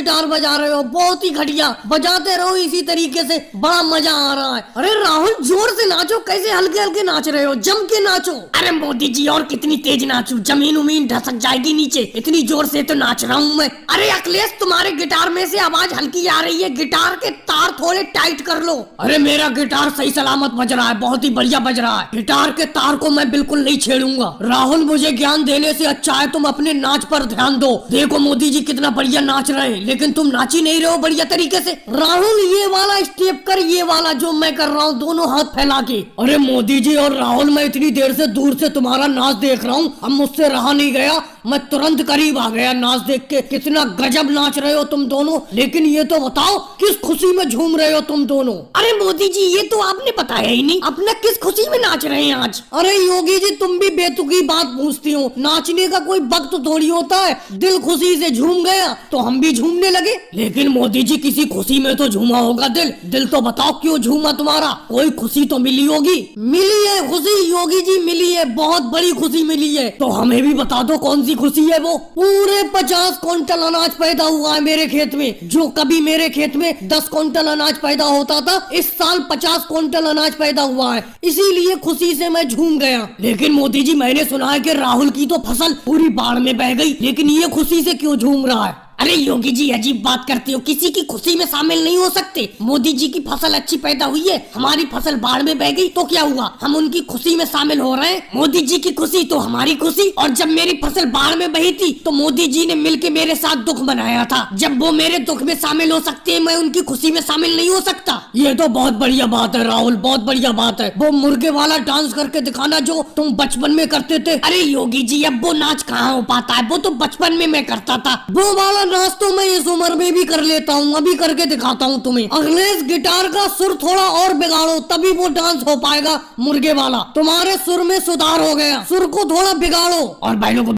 Guitar बजा रहे हो, बहुत ही घटिया। बजाते रहो इसी तरीके से, बड़ा मजा आ रहा है। अरे राहुल जोर से नाचो, कैसे हल्के हल्के नाच रहे हो, जम के नाचो। अरे मोदी जी और कितनी तेज नाचूं, जमीन उमीन ढसक जाएगी नीचे, इतनी जोर से तो नाच रहा हूँ मैं। अरे अखिलेश तुम्हारे गिटार में से आवाज हल्की आ रही है, गिटार के तार थोड़े टाइट कर लो। अरे मेरा गिटार सही सलामत बज रहा है, बहुत ही बढ़िया बज रहा है। गिटार के तार को मैं बिल्कुल नहीं छेड़ूंगा। राहुल मुझे ज्ञान देने से अच्छा है तुम अपने नाच पर ध्यान दो। देखो मोदी जी कितना बढ़िया नाच रहे हैं, लेकिन तुम नाच ही नहीं रहे हो बढ़िया तरीके से। राहुल ये वाला स्टेप कर, ये वाला जो मैं कर रहा हूँ, दोनों हाथ फैला के। अरे मोदी जी और राहुल, मैं इतनी देर से दूर से तुम्हारा नाच देख रहा हूँ, अब मुझसे रहा नहीं गया, मैं तुरंत करीब आ गया नाच देख के। कितना गजब नाच रहे हो तुम दोनों, लेकिन ये तो बताओ किस खुशी में झूम रहे हो तुम दोनों। अरे मोदी जी ये तो आपने बताया ही नहीं, अपने किस खुशी में नाच रहे हैं आज। अरे योगी जी तुम भी बेतुकी बात पूछती हो, नाचने का कोई वक्त थोड़ी होता है। दिल खुशी से झूम गया तो हम भी झूमने लगे। लेकिन मोदी जी किसी खुशी में तो झूमा होगा दिल तो बताओ क्यों झूमा तुम्हारा, कोई खुशी तो मिली होगी। मिली है खुशी योगी जी, मिली है, बहुत बड़ी खुशी मिली है। तो हमें भी बता दो कौन सी खुशी है वो। पूरे 50 क्विंटल अनाज पैदा हुआ है मेरे खेत में। जो कभी मेरे खेत में 10 क्विंटल अनाज पैदा होता था, इस साल 50 क्विंटल अनाज पैदा हुआ है, इसीलिए खुशी से मैं झूम गया। लेकिन मोदी जी मैंने सुना है कि राहुल की तो फसल पूरी बाढ़ में बह गई, लेकिन ये खुशी से क्यों झूम रहा है। अरे योगी जी अजीब बात करते हो, किसी की खुशी में शामिल नहीं हो सकते। मोदी जी की फसल अच्छी पैदा हुई है, हमारी फसल बाढ़ में बह गई तो क्या हुआ, हम उनकी खुशी में शामिल हो रहे हैं। मोदी जी की खुशी तो हमारी खुशी, और जब मेरी फसल बाढ़ में बही थी तो मोदी जी ने मिलकर मेरे साथ दुख मनाया था। जब वो मेरे दुख में शामिल हो सकते हैं, मैं उनकी खुशी में शामिल नहीं हो सकता। ये तो बहुत बढ़िया बात है राहुल, बहुत बढ़िया बात है। वो मुर्गे वाला डांस करके दिखाना जो तुम बचपन में करते थे। अरे योगी जी अब वो नाच कहाँ हो पाता है, वो तो बचपन में मैं करता था। वो वाला नाच तो मैं इस उम्र में भी कर लेता हूँ, अभी करके दिखाता हूँ तुम्हें। अखिलेश गिटार का सुर थोड़ा और बिगाड़ो, तभी वो डांस हो पाएगा मुर्गे वाला। तुम्हारे सुर में सुधार हो गया, सुर को थोड़ा बिगाड़ो। और भाई लोग